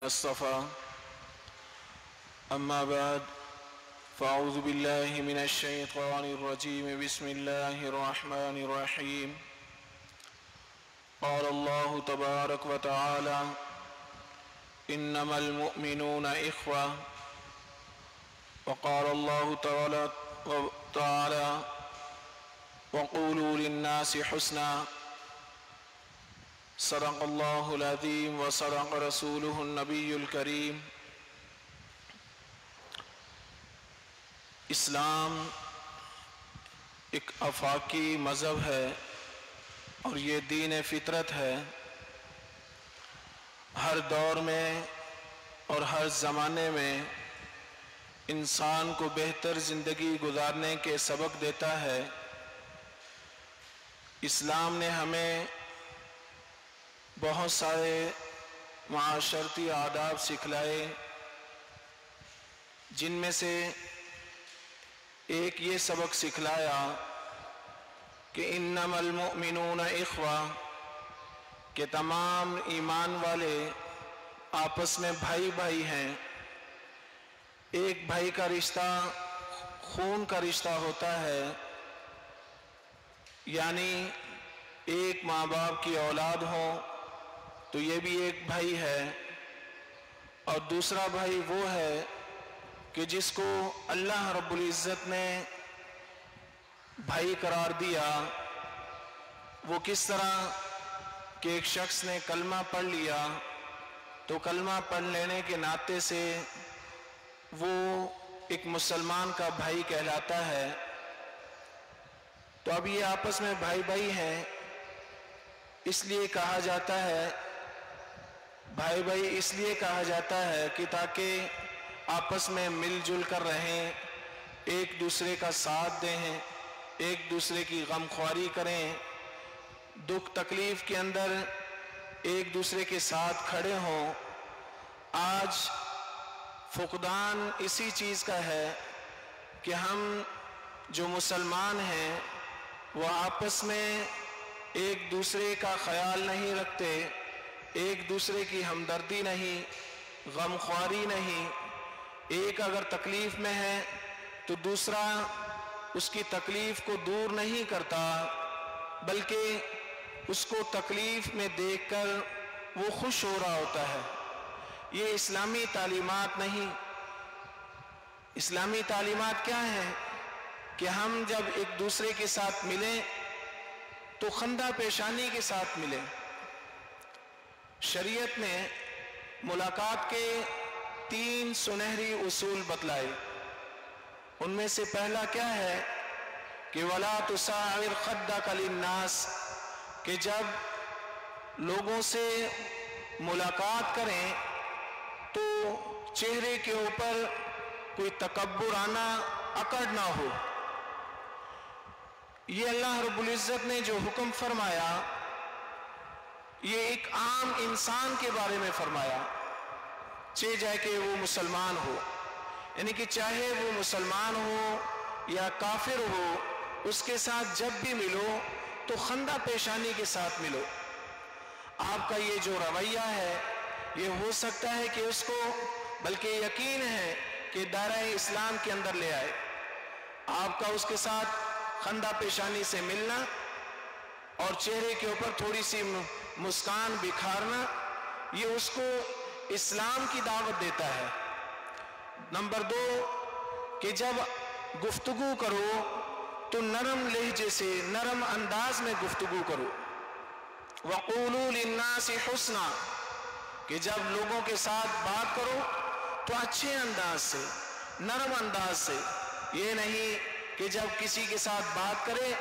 الصفا أما بعد فأعوذ بالله من الشيطان الرجيم بسم الله الرحمن الرحيم قال الله تبارك وتعالى إنما المؤمنون إخوة وقال الله تعالى وقولوا للناس حسنا صدق اللہ العظیم وصدق رسولہ النبی الکریم۔ اسلام ایک آفاقی مذہب ہے اور یہ دین فطرت ہے۔ ہر دور میں اور ہر زمانے میں انسان کو بہتر زندگی گزارنے کے سبق دیتا ہے۔ اسلام نے ہمیں بہت سارے معاشرتی آداب سکھلائے، جن میں سے ایک یہ سبق سکھلایا کہ انما المؤمنون اخوہ، کہ تمام ایمان والے آپس میں بھائی بھائی ہیں۔ ایک بھائی کا رشتہ خون کا رشتہ ہوتا ہے، یعنی ایک ماں باپ کی اولاد ہو تو یہ بھی ایک بھائی ہے، اور دوسرا بھائی وہ ہے کہ جس کو اللہ رب العزت نے بھائی قرار دیا۔ وہ کس طرح کہ ایک شخص نے کلمہ پڑھ لیا تو کلمہ پڑھ لینے کے ناطے سے وہ ایک مسلمان کا بھائی کہلاتا ہے۔ تو اب یہ آپس میں بھائی بھائی ہیں، اس لیے کہا جاتا ہے بھائی بھائی، اس لیے کہا جاتا ہے کہ تاکہ آپس میں مل جل کر رہیں، ایک دوسرے کا ساتھ دیں، ایک دوسرے کی غمخواری کریں، دکھ تکلیف کے اندر ایک دوسرے کے ساتھ کھڑے ہوں۔ آج فقدان اسی چیز کا ہے کہ ہم جو مسلمان ہیں وہ آپس میں ایک دوسرے کا خیال نہیں رکھتے، ایک دوسرے کی ہمدردی نہیں، غمخواری نہیں۔ ایک اگر تکلیف میں ہے تو دوسرا اس کی تکلیف کو دور نہیں کرتا، بلکہ اس کو تکلیف میں دیکھ کر وہ خوش ہو رہا ہوتا ہے۔ یہ اسلامی تعلیمات نہیں۔ اسلامی تعلیمات کیا ہیں کہ ہم جب ایک دوسرے کے ساتھ ملیں تو خندہ پیشانی کے ساتھ ملیں۔ شریعت نے ملاقات کے 3 سنہری اصول بتلائے۔ ان میں سے پہلا کیا ہے کہ وَلَا تُسَاعِرْ خَدَّكَ لِلنَّاسِ، کہ جب لوگوں سے ملاقات کریں تو چہرے کے اوپر کوئی تکبرانہ اکڑ نہ ہو۔ یہ اللہ رب العزت نے جو حکم فرمایا یہ ایک عام انسان کے بارے میں فرمایا، چاہے جائے کہ وہ مسلمان ہو، یعنی کہ چاہے وہ مسلمان ہو یا کافر ہو، اس کے ساتھ جب بھی ملو تو خندہ پیشانی کے ساتھ ملو۔ آپ کا یہ جو رویہ ہے یہ ہو سکتا ہے کہ اس کو بلکہ یقین ہے کہ دائرہ اسلام کے اندر لے آئے۔ آپ کا اس کے ساتھ خندہ پیشانی سے ملنا اور چہرے کے اوپر تھوڑی سی مسکان بکھارنا، یہ اس کو اسلام کی دعوت دیتا ہے۔ نمبر 2 کہ جب گفتگو کرو تو نرم لہجے سے، نرم انداز میں گفتگو کرو۔ وَقُولُوا لِلنَّاسِ حُسْنًا، کہ جب لوگوں کے ساتھ بات کرو تو اچھے انداز سے، نرم انداز سے۔ یہ نہیں کہ جب کسی کے ساتھ بات کرے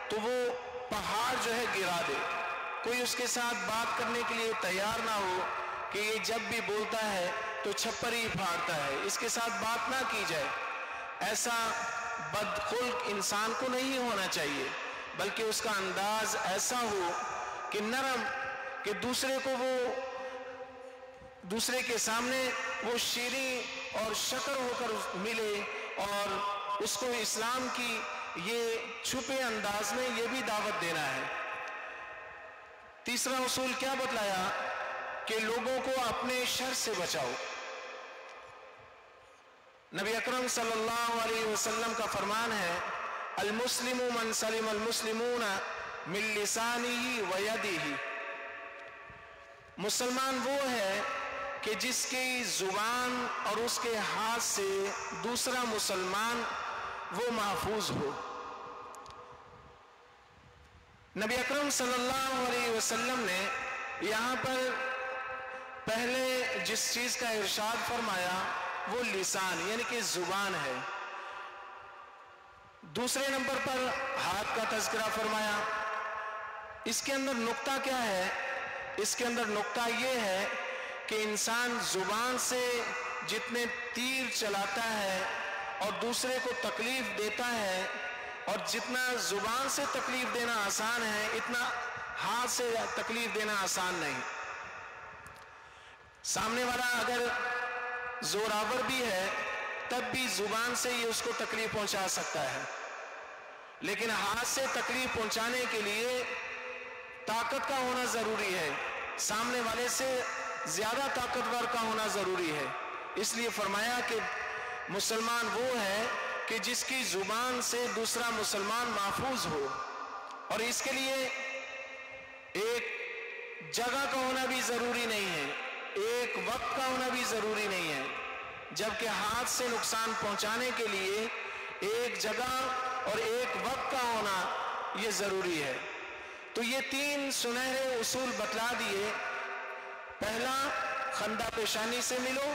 تو وہ پہاڑ جو ہے گرا دے، کوئی اس کے ساتھ بات کرنے کے لیے تیار نہ ہو کہ یہ جب بھی بولتا ہے تو چھپر ہی پھاڑتا ہے، اس کے ساتھ بات نہ کی جائے۔ ایسا بدخلق انسان کو نہیں ہونا چاہیے، بلکہ اس کا انداز ایسا ہو کہ نرم، کہ دوسرے کو وہ دوسرے کے سامنے وہ شیریں اور شکر ہو کر ملے، اور اس کو اسلام کی یہ چھپے انداز میں یہ بھی دعوت دینا ہے۔ تیسرا اصول کیا بتلایا कि लोगों को अपने शर से बचाओ। नबी अकरम सल्लल्लाहु अलैहि वसल्लम का फरमान है, अल मुस्लिमु मन सलिम अल मुस्लिमून मिन लिसानिही व यदिही। मुसलमान वो है कि जिसकी जुबान और उसके हाथ से दूसरा मुसलमान वो महफूज हो। नबी अकरम सल्लल्लाहु अलैहि वसल्लम ने यहाँ पर पहले जिस चीज का इरशाद फरमाया वो लिसान यानी कि जुबान है। दूसरे नंबर पर हाथ का तज़किरा फरमाया। इसके अंदर नुक्ता क्या है? इसके अंदर नुक्ता ये है कि इंसान जुबान से जितने तीर चलाता है और दूसरे को तकलीफ देता है, और जितना जुबान से तकलीफ देना आसान है इतना हाथ से तकलीफ देना आसान नहीं। सामने वाला अगर जोरावर भी है तब भी जुबान से ही उसको तकलीफ पहुंचा सकता है, लेकिन हाथ से तकलीफ पहुंचाने के लिए ताकत का होना जरूरी है, सामने वाले से ज्यादा ताकतवर का होना जरूरी है। इसलिए फरमाया कि मुसलमान वो है कि जिसकी जुबान से दूसरा मुसलमान महफूज हो, और इसके लिए एक जगह का होना भी जरूरी नहीं है, एक वक्त का होना भी जरूरी नहीं है, जबकि हाथ से नुकसान पहुंचाने के लिए एक जगह और एक वक्त का होना यह जरूरी है। तो ये तीन सुनहरे उसूल बतला दिए। पहला, खंदा पेशानी से मिलो।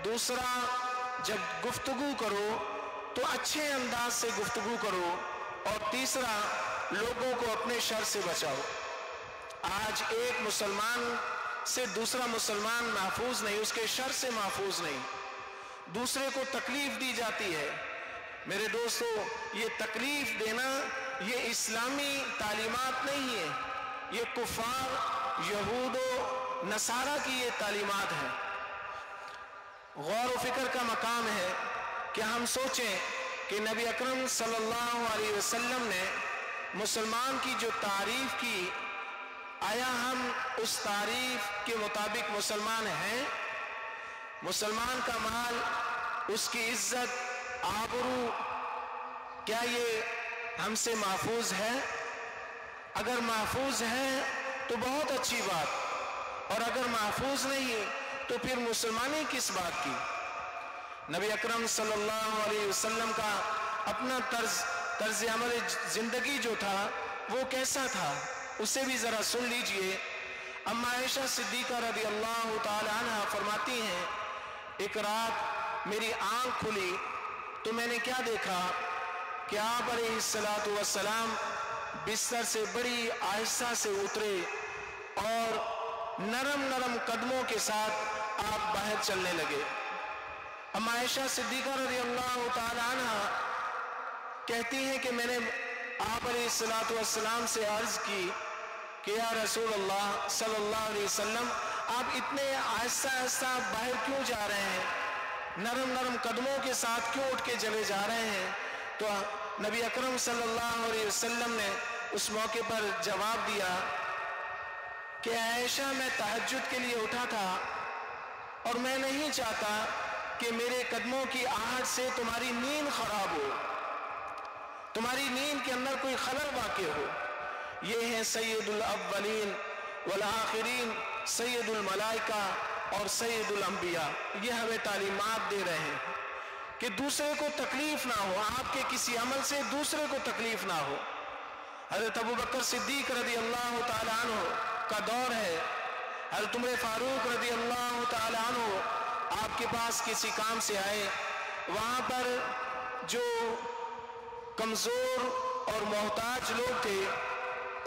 दूसरा, जब गुफ्तगू करो तो अच्छे अंदाज से गुफ्तगू करो। और तीसरा, लोगों को अपने शर से बचाओ। आज एक मुसलमान से दूसरा मुसलमान महफूज नहीं, उसके शर से महफूज नहीं, दूसरे को तकलीफ दी जाती है। मेरे दोस्तों, ये तकलीफ देना ये इस्लामी तालीमात नहीं है, ये कुफार यहूदो नसारा की ये तालीमात है। गौर व फिक्र का मकाम है कि हम सोचें कि नबी अकरम सल्लल्लाहु अलैहि वसल्लम ने मुसलमान की जो तारीफ की, आया हम उस तारीफ के मुताबिक मुसलमान हैं? मुसलमान का माल, उसकी इज्जत, आबरू, क्या ये हमसे महफूज है? अगर महफूज है तो बहुत अच्छी बात, और अगर महफूज नहीं तो फिर मुसलमानी किस बात की? नबी अकरम सल्लल्लाहु अलैहि वसल्लम का अपना तर्ज अमल जिंदगी जो था वो कैसा था, उसे भी जरा सुन लीजिए। अम्मा आयशा सिद्दीका रज़ी अल्लाह ताला अन्हा फरमाती हैं, एक रात मेरी आंख खुली तो मैंने क्या देखा कि आप अलैहिस्सलातु वस्सलाम बिस्तर से बड़ी आहिस्ता से उतरे और नरम नरम कदमों के साथ आप बाहर चलने लगे। अम्मा आयशा सिद्दीका रज़ी अल्लाह ताला अन्हा कहती हैं कि मैंने आप अलैहिस्सलातु वस्सलाम से अर्ज की कि या रसूल अल्लाह सल्लल्लाहु अलैहि वसल्लम, आप इतने आहिस्ता आहिस्ता बाहर क्यों जा रहे हैं, नरम नरम कदमों के साथ क्यों उठ के चले जा रहे हैं? तो नबी अकरम सल्लल्लाहु अलैहि वसल्लम ने उस मौके पर जवाब दिया कि आयशा, मैं तहज्जुद के लिए उठा था और मैं नहीं चाहता कि मेरे कदमों की आहट से तुम्हारी नींद खराब हो, तुम्हारी नींद के अंदर कोई खलल वाक़ हो। ये हैं सैयदुल अव्वलीन वल आखिरीन, सैयदुल मलाइका और सैयदुल अंबिया। ये हमें तालीमात दे रहे हैं कि दूसरे को तकलीफ ना हो, आपके किसी अमल से दूसरे को तकलीफ ना हो। हज़रत अबू बकर सिद्दीक रज़ी अल्लाह ताला अन्हु का दौर है। हज़रत उमर फारूक रज़ी अल्लाह ताला अन्हु आपके पास किसी काम से आए, वहाँ पर जो कमज़ोर और मोहताज लोग थे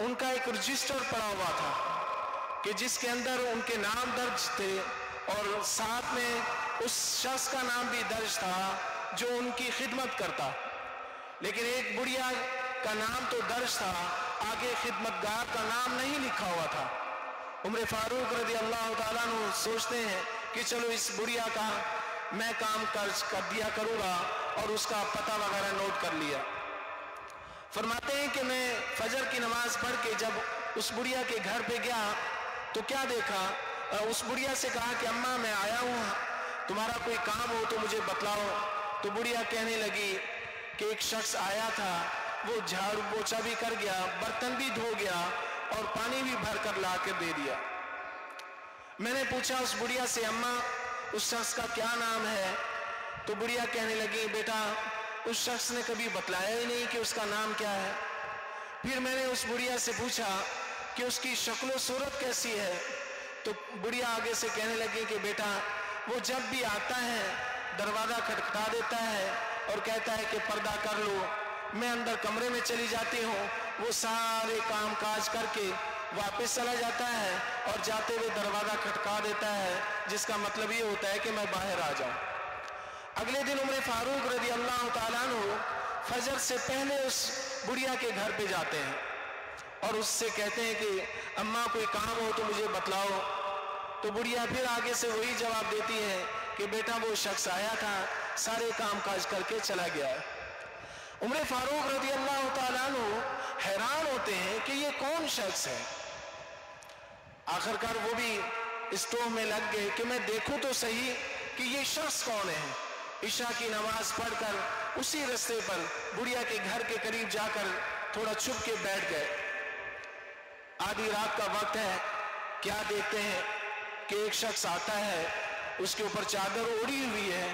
उनका एक रजिस्टर पड़ा हुआ था कि जिसके अंदर उनके नाम दर्ज थे और साथ में उस शख्स का नाम भी दर्ज था जो उनकी खिदमत करता, लेकिन एक बुढ़िया का नाम तो दर्ज था, आगे खिदमतगार का नाम नहीं लिखा हुआ था। उमर फारूक रज़ी अल्लाह ताला अन्हु सोचते हैं कि चलो इस बुढ़िया का मैं काम कर दिया करूँगा, और उसका पता वगैरह नोट कर लिया। फरमाते हैं कि मैं फजर की नमाज पढ़ के जब उस बुढ़िया के घर पे गया तो क्या देखा, उस बुढ़िया से कहा कि अम्मा मैं आया हूँ, तुम्हारा कोई काम हो तो मुझे बतलाओ। तो बुढ़िया कहने लगी कि एक शख्स आया था, वो झाड़ू पोछा भी कर गया, बर्तन भी धो गया और पानी भी भर कर ला कर दे दिया। मैंने पूछा उस बुढ़िया से, अम्मा उस शख्स का क्या नाम है? तो बुढ़िया कहने लगी, बेटा उस शख्स ने कभी बतलाया ही नहीं कि उसका नाम क्या है। फिर मैंने उस बुढ़िया से पूछा कि उसकी शक्ल सूरत कैसी है? तो बुढ़िया आगे से कहने लगी कि बेटा वो जब भी आता है दरवाजा खटखटा देता है और कहता है कि पर्दा कर लो। मैं अंदर कमरे में चली जाती हूँ, वो सारे काम काज करके वापस चला जाता है और जाते हुए दरवाजा खटका देता है, जिसका मतलब ये होता है कि मैं बाहर आ जाऊं। अगले दिन उमर फारूक रज़ी अल्लाह ताला अन्हु फजर से पहले उस बुढ़िया के घर पे जाते हैं और उससे कहते हैं कि अम्मा कोई काम हो तो मुझे बतलाओ। तो बुढ़िया फिर आगे से वही जवाब देती है कि बेटा वो शख्स आया था, सारे काम काज करके चला गया। उमर फारूक रज़ी अल्लाह ताला अन्हु हैरान होते हैं कि ये कौन शख्स है। आखिरकार वो भी स्टोव में लग गए कि मैं देखूं तो सही कि ये शख्स कौन है। इशा की नमाज पढ़कर उसी रास्ते पर बुढ़िया के घर के करीब जाकर थोड़ा छुप के बैठ गए। आधी रात का वक्त है, क्या देखते हैं कि एक शख्स आता है, उसके ऊपर चादर ओढ़ी हुई है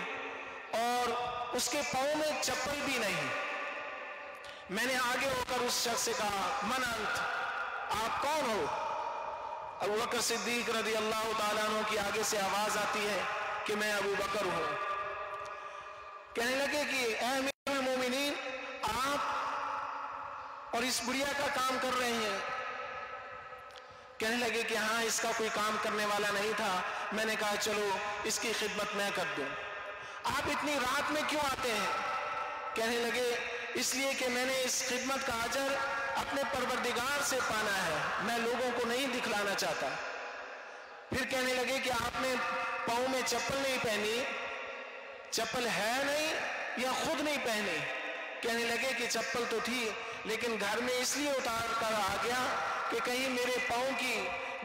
और उसके पाँव में चप्पल भी नहीं। मैंने आगे होकर उस शख्स से कहा, मन अंत, आप कौन हो? अबू बकर सिद्दीक रज़ी अल्लाह ताला अन्हु की आगे से आवाज आती है कि मैं अबू बकर हूं। कहने लगे कि ऐ अमीरुल मोमिनीन, आप और इस बुढ़िया का काम कर रहे हैं? कहने लगे कि हाँ, इसका कोई काम करने वाला नहीं था। मैंने कहा चलो इसकी खिदमत मैं कर दूं। आप इतनी रात में क्यों आते हैं? कहने लगे इसलिए कि मैंने इस खिदमत का अजर अपने परवरदिगार से पाना है, मैं लोगों को नहीं दिखलाना चाहता। फिर कहने लगे कि आपने पाँव में चप्पल नहीं पहनी, चप्पल है नहीं या खुद नहीं पहनी? कहने लगे कि चप्पल तो थी लेकिन घर में इसलिए उतार कर आ गया कि कहीं मेरे पाँव की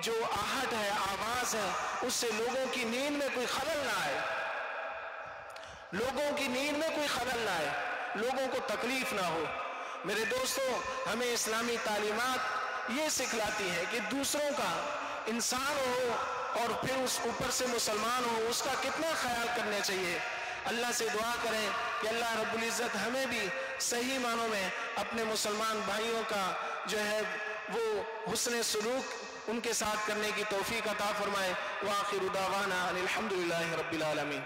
जो आहट है, आवाज है, उससे लोगों की नींद में कोई खलल ना आए, लोगों की नींद में कोई खलल ना आए, लोगों को तकलीफ ना हो। मेरे दोस्तों, हमें इस्लामी तालीमात ये सिखलाती है कि दूसरों का, इंसान हो और फिर उस ऊपर से मुसलमान हो, उसका कितना ख्याल करना चाहिए। अल्लाह से दुआ करें कि अल्लाह रब्बुल इज़्ज़त हमें भी सही मानों में अपने मुसलमान भाइयों का जो है वो हुस्न सलूक उनके साथ करने की तौफीक अता फरमाए। व आखिरु दावाना अनिल हम्दुलिल्लाहि रब्बिल आलमीन।